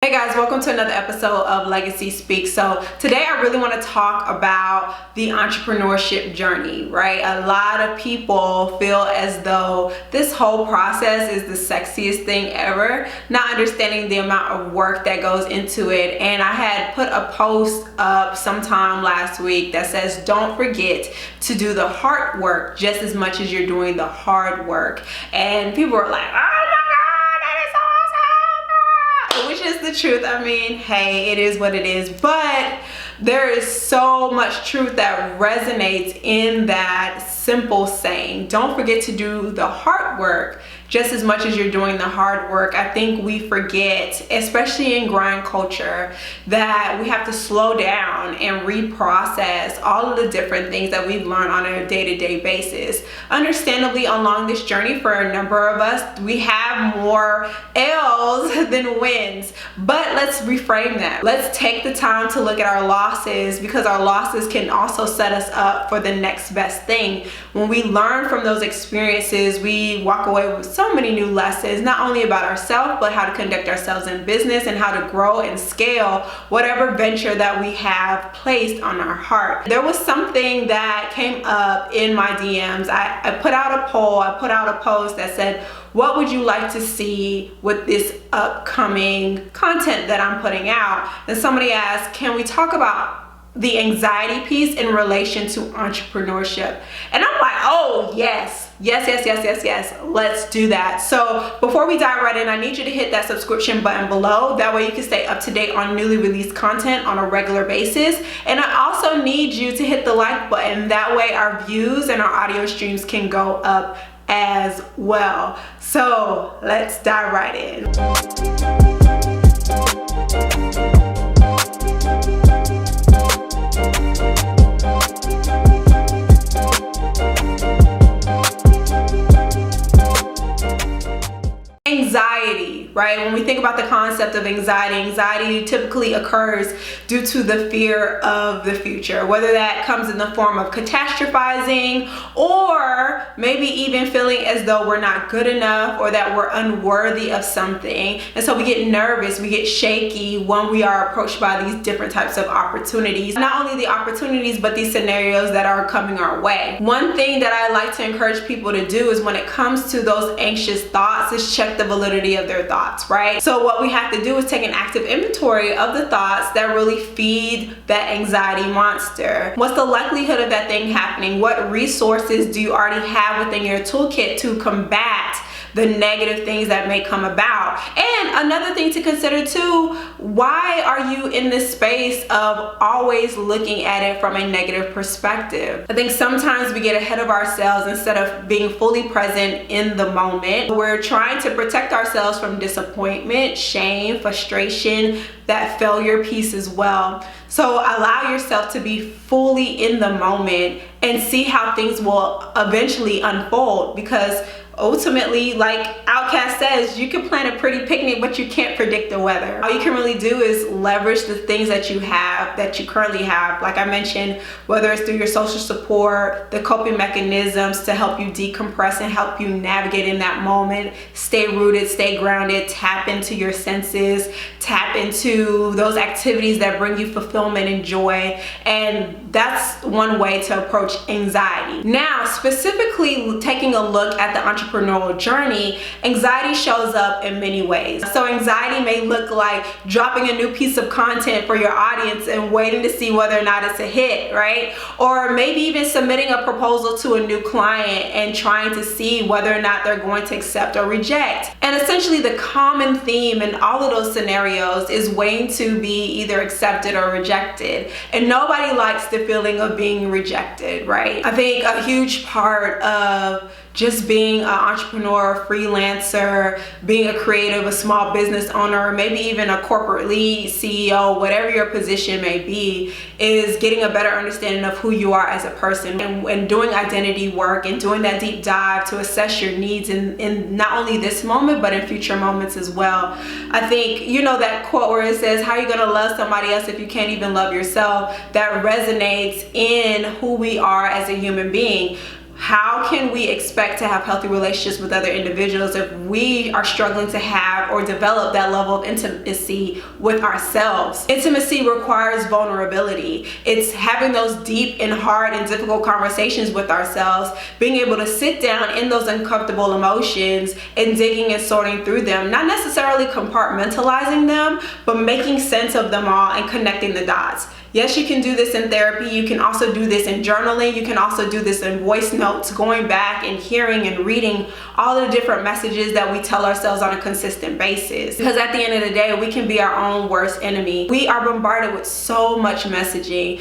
Hey guys, welcome to another episode of Legacy Speaks. So today I really want to talk about the entrepreneurship journey, right? A lot of people feel as though this whole process is the sexiest thing ever, not understanding the amount of work that goes into it. And I had put a post up sometime last week that says, don't forget to do the hard work just as much as you're doing the hard work. And people were like, oh my God, that is so awesome! Which is the truth. I mean, hey, it is what it is, but there is so much truth that resonates in that simple saying. Don't forget to do the hard work just as much as you're doing the hard work. I think we forget, especially in grind culture, that we have to slow down and reprocess all of the different things that we've learned on a day-to-day basis. Understandably, along this journey, for a number of us, we have more L's than wins. But let's reframe that. Let's take the time to look at our losses, because our losses can also set us up for the next best thing. When we learn from those experiences, we walk away with so many new lessons, not only about ourselves, but how to conduct ourselves in business and how to grow and scale whatever venture that we have placed on our heart. There was something that came up in my DMs. I put out a poll, I put out a post that said, what would you like to see with this upcoming content that I'm putting out? And somebody asked, can we talk about the anxiety piece in relation to entrepreneurship? And I'm like, oh yes, let's do that. So before we dive right in, I need you to hit that subscription button below. That way you can stay up to date on newly released content on a regular basis. And I also need you to hit the like button. That way our views and our audio streams can go up as well. So let's dive right in. Anxiety, right? When we think about the concept of anxiety typically occurs due to the fear of the future, whether that comes in the form of catastrophizing or maybe even feeling as though we're not good enough or that we're unworthy of something. And so we get nervous, we get shaky when we are approached by these different types of opportunities. Not only the opportunities, but these scenarios that are coming our way. One thing that I like to encourage people to do is when it comes to those anxious thoughts is check the validity of their thoughts, right? So what we have to do is take an active inventory of the thoughts that really feed that anxiety monster. What's the likelihood of that thing happening? What resources do you already have within your toolkit to combat the negative things that may come about? And another thing to consider too, why are you in this space of always looking at it from a negative perspective? I think sometimes we get ahead of ourselves instead of being fully present in the moment. We're trying to protect ourselves from disappointment, shame, frustration, that failure piece as well. So allow yourself to be fully in the moment and see how things will eventually unfold, because ultimately, like Outcast says, you can plan a pretty picnic, but you can't predict the weather. All you can really do is leverage the things that you have, that you currently have. Like I mentioned, whether it's through your social support, the coping mechanisms to help you decompress and help you navigate in that moment, stay rooted, stay grounded, tap into your senses, tap into those activities that bring you fulfillment and joy. And that's one way to approach anxiety. Now, specifically taking a look at the entrepreneurial journey, anxiety shows up in many ways. So anxiety may look like dropping a new piece of content for your audience and waiting to see whether or not it's a hit, right? Or maybe even submitting a proposal to a new client and trying to see whether or not they're going to accept or reject. And essentially the common theme in all of those scenarios is waiting to be either accepted or rejected. And nobody likes the feeling of being rejected, right? I think a huge part of just being an entrepreneur, freelancer, being a creative, a small business owner, maybe even a corporate lead, CEO, whatever your position may be, is getting a better understanding of who you are as a person and doing identity work and doing that deep dive to assess your needs in not only this moment, but in future moments as well. I think, you know that quote where it says, how are you going to love somebody else if you can't even love yourself? That resonates in who we are as a human being. How can we expect to have healthy relationships with other individuals if we are struggling to have or develop that level of intimacy with ourselves? Intimacy requires vulnerability. It's having those deep and hard and difficult conversations with ourselves, being able to sit down in those uncomfortable emotions and digging and sorting through them, not necessarily compartmentalizing them, but making sense of them all and connecting the dots. Yes, you can do this in therapy. You can also do this in journaling. You can also do this in voice notes, going back and hearing and reading all of the different messages that we tell ourselves on a consistent basis. Because at the end of the day, we can be our own worst enemy. We are bombarded with so much messaging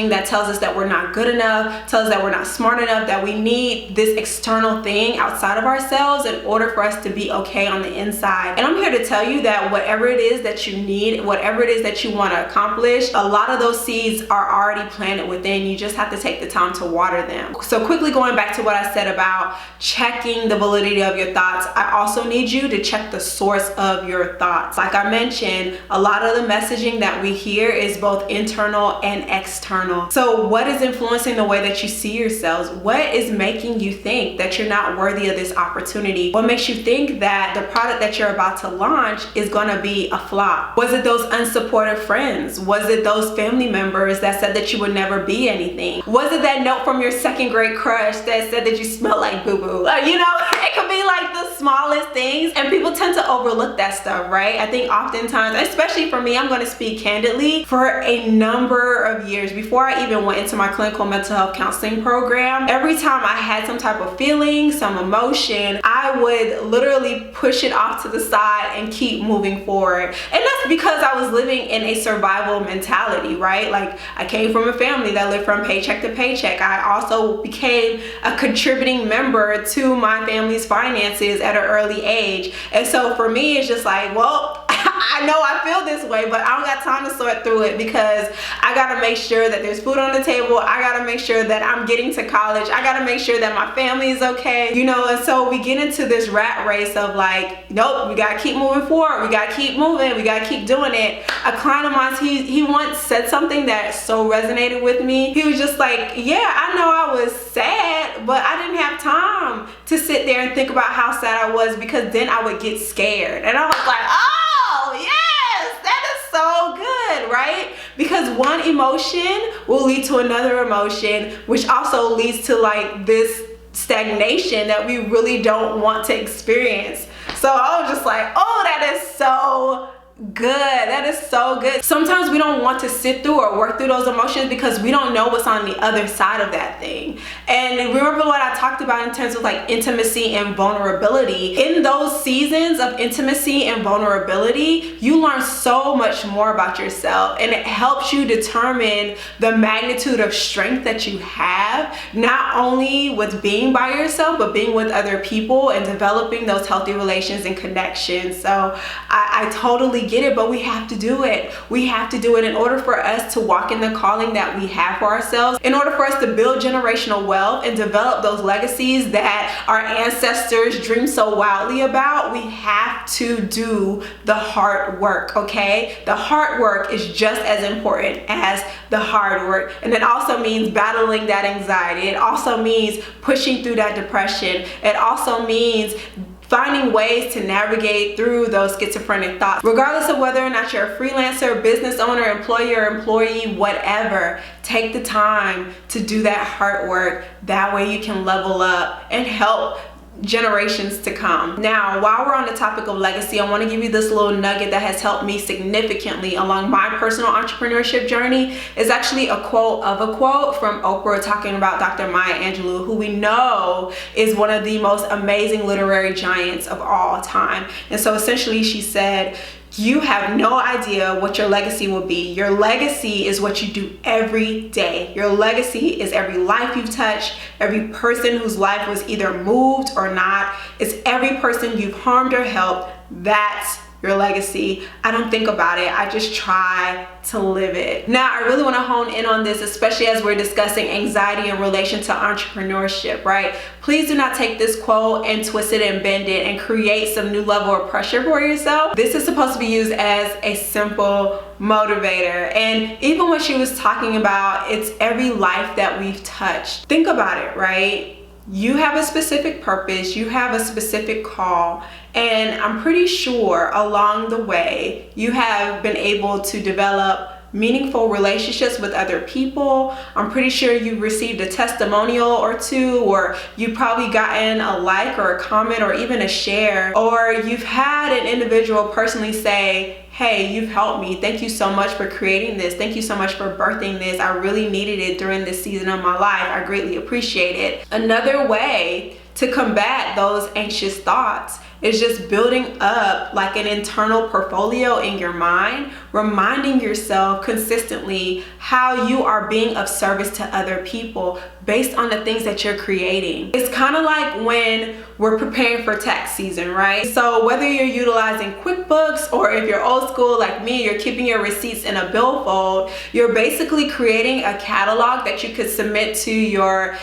that tells us that we're not good enough, tells us that we're not smart enough, that we need this external thing outside of ourselves in order for us to be okay on the inside. And I'm here to tell you that whatever it is that you need, whatever it is that you want to accomplish, a lot of those seeds are already planted within. You just have to take the time to water them. So quickly going back to what I said about checking the validity of your thoughts, I also need you to check the source of your thoughts. Like I mentioned, a lot of the messaging that we hear is both internal and external. So what is influencing the way that you see yourselves? What is making you think that you're not worthy of this opportunity? What makes you think that the product that you're about to launch is going to be a flop? Was it those unsupportive friends? Was it those family members that said that you would never be anything? Was it that note from your second grade crush that said that you smell like boo-boo? It could be like the smallest things, and people tend to overlook that stuff, right? I think oftentimes, especially for me, I'm going to speak candidly, for a number of years before I even went into my clinical mental health counseling program, every time I had some type of feeling, some emotion, I would literally push it off to the side and keep moving forward. And that's because I was living in a survival mentality, right? Like, I came from a family that lived from paycheck to paycheck. I also became a contributing member to my family's finances at an early age. And so for me, it's just like, well, I know I feel this way, but I don't got time to sort through it because I gotta make sure that there's food on the table. I gotta make sure that I'm getting to college. I gotta make sure that my family is okay, and so we get into this rat race of like, nope, we gotta keep moving forward. We gotta keep moving. We gotta keep doing it. A client of mine, he once said something that so resonated with me. He was just like, yeah, I know I was sad, but I didn't have time to sit there and think about how sad I was because then I would get scared. And I was like, oh, yes, that is so good, right? Because one emotion will lead to another emotion, which also leads to like this stagnation that we really don't want to experience. So I was just like, oh, that is so good. That is so good. Sometimes we don't want to sit through or work through those emotions because we don't know what's on the other side of that thing. And remember what I talked about in terms of like intimacy and vulnerability. In those seasons of intimacy and vulnerability, you learn so much more about yourself, and it helps you determine the magnitude of strength that you have, not only with being by yourself, but being with other people and developing those healthy relations and connections. So I totally get it, but we have to do it. We have to do it in order for us to walk in the calling that we have for ourselves, in order for us to build generational wealth and develop those legacies that our ancestors dreamed so wildly about. We have to do the hard work, okay? The hard work is just as important as the hard work. And it also means battling that anxiety. It also means pushing through that depression. It also means finding ways to navigate through those schizophrenic thoughts. Regardless of whether or not you're a freelancer, business owner, employer, employee, whatever, take the time to do that hard work. That way you can level up and help generations to come. Now, while we're on the topic of legacy, I want to give you this little nugget that has helped me significantly along my personal entrepreneurship journey. It's actually a quote of a quote from Oprah talking about Dr. Maya Angelou, who we know is one of the most amazing literary giants of all time. And so essentially she said, you have no idea what your legacy will be. Your legacy is what you do every day. Your legacy is every life you've touched, every person whose life was either moved or not. It's every person you've harmed or helped. That's your legacy. I don't think about it. I just try to live it. Now, I really want to hone in on this, especially as we're discussing anxiety in relation to entrepreneurship, right? Please do not take this quote and twist it and bend it and create some new level of pressure for yourself. This is supposed to be used as a simple motivator. And even when she was talking about it's every life that we've touched, think about it, right? You have a specific purpose, you have a specific call, and I'm pretty sure along the way you have been able to develop meaningful relationships with other people. I'm pretty sure you received a testimonial or two, or you've probably gotten a like or a comment or even a share, or you've had an individual personally say, hey, you've helped me. Thank you so much for creating this. Thank you so much for birthing this. I really needed it during this season of my life. I greatly appreciate it. Another way to combat those anxious thoughts is just building up like an internal portfolio in your mind, reminding yourself consistently how you are being of service to other people based on the things that you're creating. It's kind of like when we're preparing for tax season, right? So whether you're utilizing QuickBooks or if you're old school like me, you're keeping your receipts in a billfold, you're basically creating a catalog that you could submit to your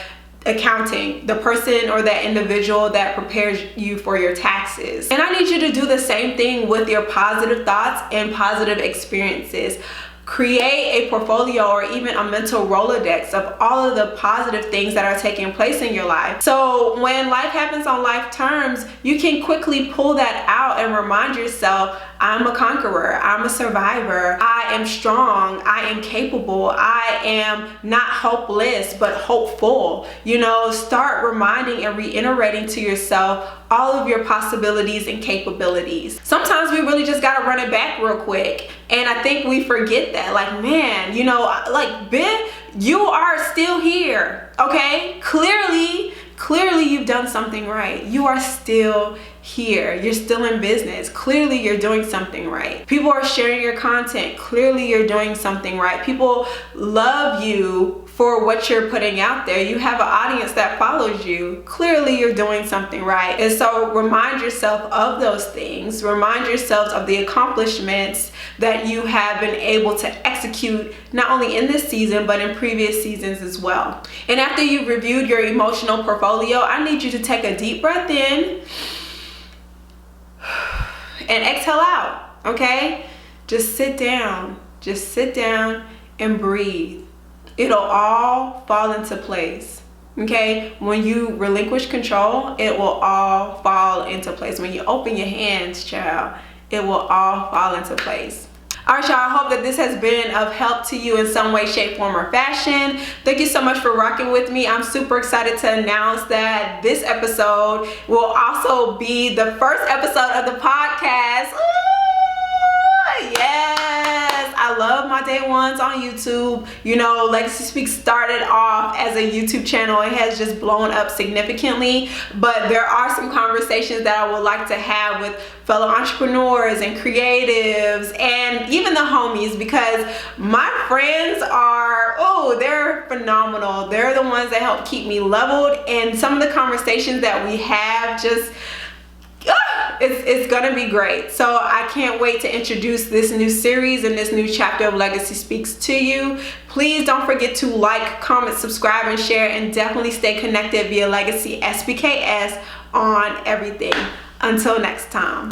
accounting, the person or that individual that prepares you for your taxes. And I need you to do the same thing with your positive thoughts and positive experiences. Create a portfolio or even a mental Rolodex of all of the positive things that are taking place in your life. So when life happens on life terms, you can quickly pull that out and remind yourself, I'm a conqueror, I'm a survivor, I am strong, I am capable, I am not hopeless but hopeful. You know, start reminding and reiterating to yourself all of your possibilities and capabilities. Sometimes we really just gotta run it back real quick, and I think we forget that. Like, man, you know, like, Ben, you are still here, okay? Clearly you've done something right. You are still here. You're still in business. Clearly you're doing something right. People are sharing your content. Clearly you're doing something right. People love you for what you're putting out there. You have an audience that follows you. Clearly you're doing something right. And so remind yourself of those things. Remind yourselves of the accomplishments that you have been able to execute, not only in this season, but in previous seasons as well. And after you've reviewed your emotional portfolio, I need you to take a deep breath in and exhale out, okay? Just sit down and breathe. It'll all fall into place, okay? When you relinquish control, it will all fall into place. When you open your hands, child, it will all fall into place. All right, y'all, I hope that this has been of help to you in some way, shape, form, or fashion. Thank you so much for rocking with me. I'm super excited to announce that this episode will also be the first episode of the podcast. Ooh, yes, I love my day ones on YouTube. You know, Legacy Speaks started off as a YouTube channel. It has just blown up significantly, but there are some conversations that I would like to have with fellow entrepreneurs and creatives and even the homies, because my friends are, they're phenomenal. They're the ones that help keep me leveled, and some of the conversations that we have just, it's gonna be great. So I can't wait to introduce this new series and this new chapter of Legacy Speaks to you. Please don't forget to like, comment, subscribe, and share, and definitely stay connected via Legacy SBKS on everything. Until next time.